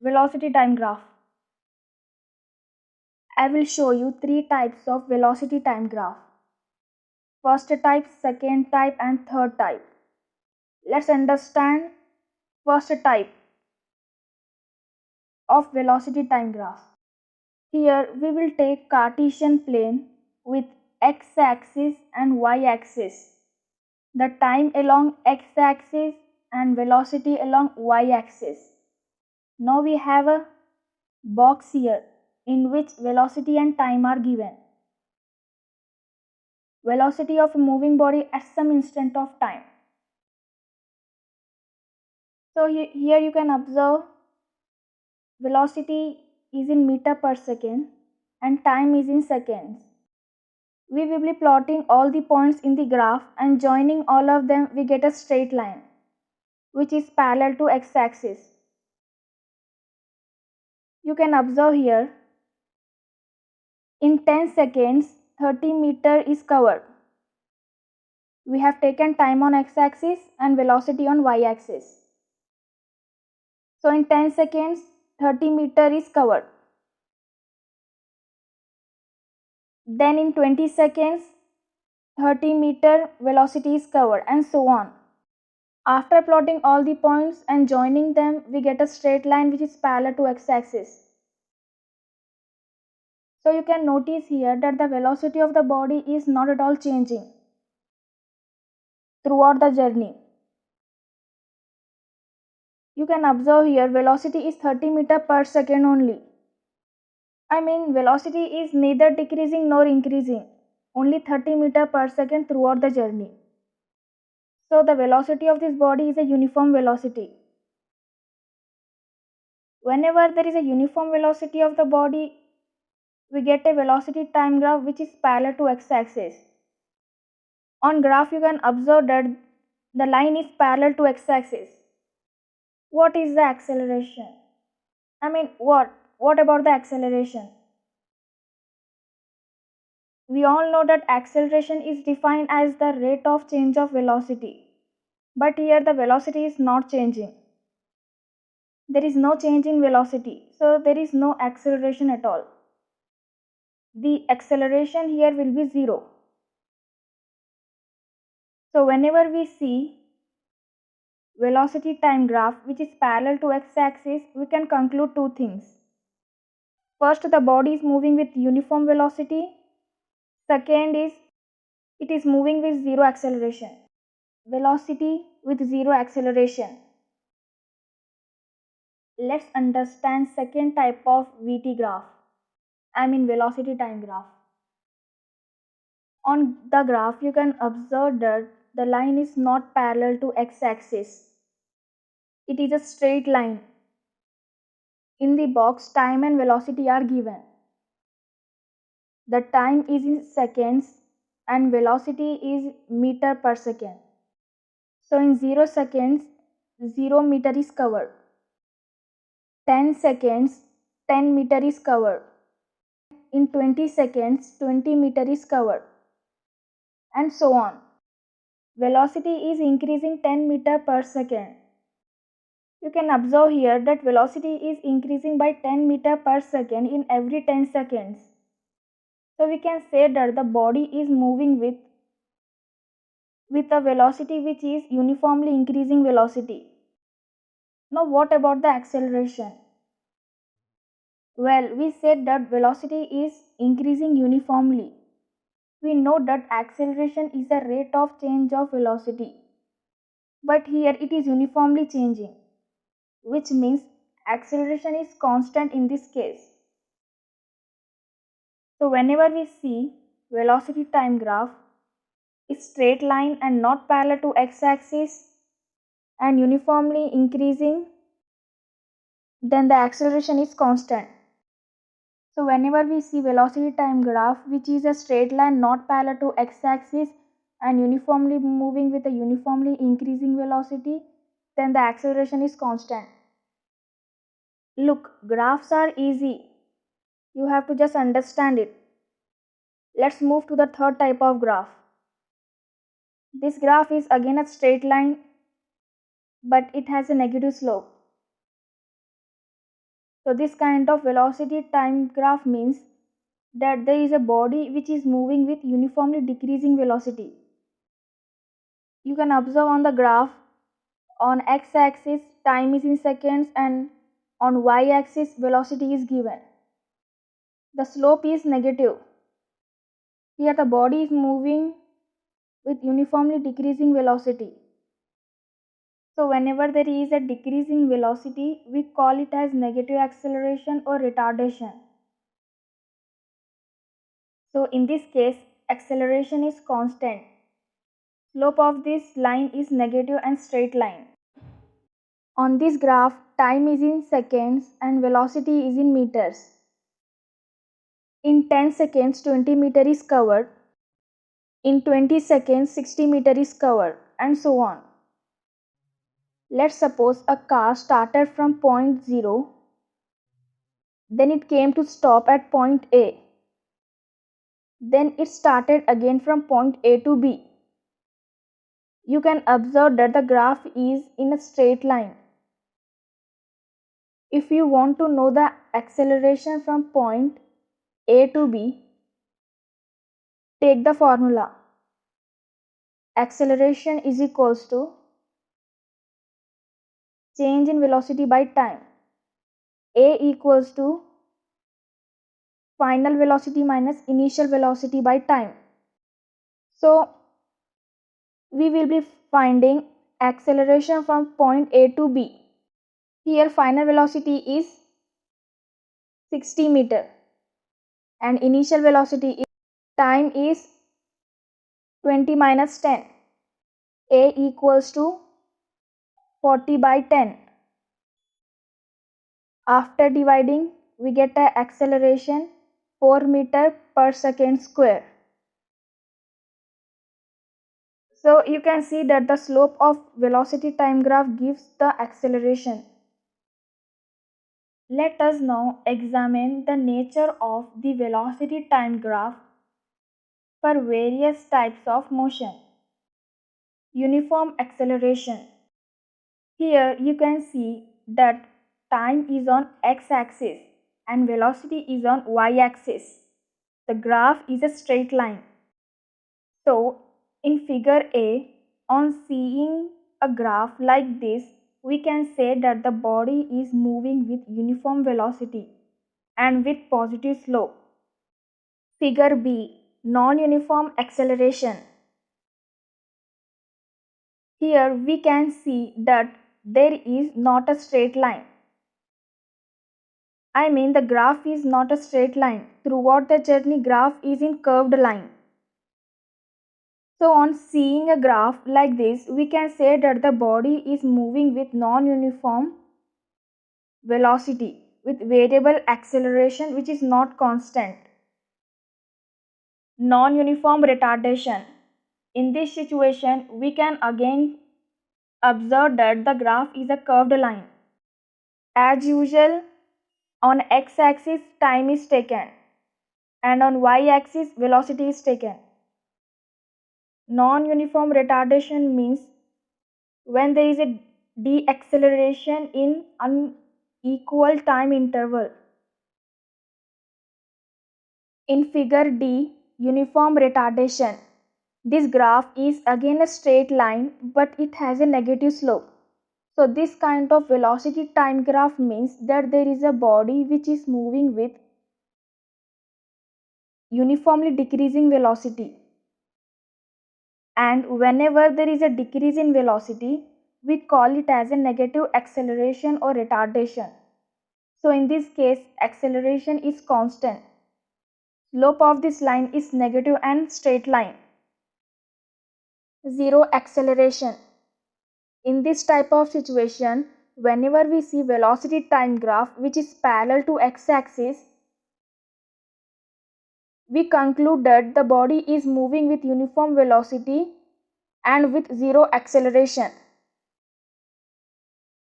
Velocity time graph. I will show you three types of velocity time graph. First type, second type and third type. Let's understand first type of velocity time graph. Here we will take Cartesian plane with x-axis and y-axis. The time along x-axis and velocity along y-axis. Now we have a box here in which velocity and time are given. Velocity of a moving body at some instant of time. So here you can observe velocity is in meter per second and time is in seconds. We will be plotting all the points in the graph and joining all of them we get a straight line which is parallel to x-axis. You can observe here in 10 seconds 30 meter is covered. We have taken time on x-axis and velocity on y-axis. So in 10 seconds 30 meter is covered. Then in 20 seconds 30 meter velocity is covered and so on. After plotting all the points and joining them, we get a straight line which is parallel to x-axis. So you can notice here that the velocity of the body is not at all changing throughout the journey. You can observe here velocity is 30 meter per second only. I mean velocity is neither decreasing nor increasing, only 30 meter per second throughout the journey. So the velocity of this body is a uniform velocity. Whenever there is a uniform velocity of the body, we get a velocity time graph which is parallel to x-axis. On graph you can observe that the line is parallel to x-axis. What is the acceleration? I mean what about the acceleration? We all know that acceleration is defined as the rate of change of velocity. But here the velocity is not changing. There is no change in velocity, so there is no acceleration at all. The acceleration here will be 0. So whenever we see velocity time graph which is parallel to x-axis, we can conclude two things. First, the body is moving with uniform velocity. Second is it is moving with 0 acceleration. Velocity with 0 acceleration. Let's understand second type of VT graph. I mean velocity time graph. On the graph you can observe that the line is not parallel to x-axis. It is a straight line. In the box, time and velocity are given. The time is in seconds and velocity is meter per second. So in 0 seconds, 0 meter is covered. 10 seconds, 10 meter is covered. In 20 seconds, 20 meter is covered. And so on. Velocity is increasing 10 meter per second. You can observe here that velocity is increasing by 10 meter per second in every 10 seconds. So we can say that the body is moving with a velocity which is uniformly increasing velocity. Now what about the acceleration? Well, we said that velocity is increasing uniformly. We know that acceleration is the rate of change of velocity. But here it is uniformly changing, which means acceleration is constant in this case. So whenever we see velocity time graph is straight line and not parallel to x-axis and uniformly increasing, then the acceleration is constant. So whenever we see velocity time graph which is a straight line not parallel to x-axis and uniformly moving with a uniformly increasing velocity, then the acceleration is constant. Look, graphs are easy. You have to just understand it. Let's move to the third type of graph. This graph is again a straight line, but it has a negative slope. So this kind of velocity time graph means that there is a body which is moving with uniformly decreasing velocity. You can observe on the graph, on x-axis time is in seconds and on y-axis velocity is given. The slope is negative. Here the body is moving with uniformly decreasing velocity. So whenever there is a decreasing velocity, we call it as negative acceleration or retardation. So in this case, acceleration is constant. Slope of this line is negative and straight line. On this graph, time is in seconds and velocity is in meters. In 10 seconds, 20 meter is covered. In 20 seconds, 60 meter is covered, and so on. Let's suppose a car started from point 0, then it came to stop at point A. Then it started again from point A to B. You can observe that the graph is in a straight line. If you want to know the acceleration from point A to B, take the formula. Acceleration is equals to change in velocity by time. A equals to final velocity minus initial velocity by time. So we will be finding acceleration from point A to B. Here final velocity is 60 meter and initial velocity is time is 20 minus 10. A equals to 40 by 10. After dividing, we get an acceleration 4 meter per second square. So you can see that the slope of velocity time graph gives the acceleration. Let us now examine the nature of the velocity time graph for various types of motion. Uniform acceleration. Here you can see that time is on x-axis and velocity is on y-axis. The graph is a straight line. So in figure A, on seeing a graph like this, we can say that the body is moving with uniform velocity and with positive slope. Figure B, non-uniform acceleration. Here we can see that there is not a straight line. I mean the graph is not a straight line. Throughout the journey, graph is in curved line. So on seeing a graph like this, we can say that the body is moving with non-uniform velocity with variable acceleration which is not constant. Non-uniform retardation. In this situation, we can again observe that the graph is a curved line. As usual, on x-axis time is taken and on y-axis velocity is taken. Non-uniform retardation means when there is a deceleration in unequal time interval. In figure D, uniform retardation. This graph is again a straight line but it has a negative slope. So this kind of velocity time graph means that there is a body which is moving with uniformly decreasing velocity. And whenever there is a decrease in velocity, we call it as a negative acceleration or retardation. So in this case, acceleration is constant. Slope of this line is negative and straight line. Zero acceleration. In this type of situation, whenever we see velocity time graph which is parallel to x-axis, we conclude that the body is moving with uniform velocity and with zero acceleration.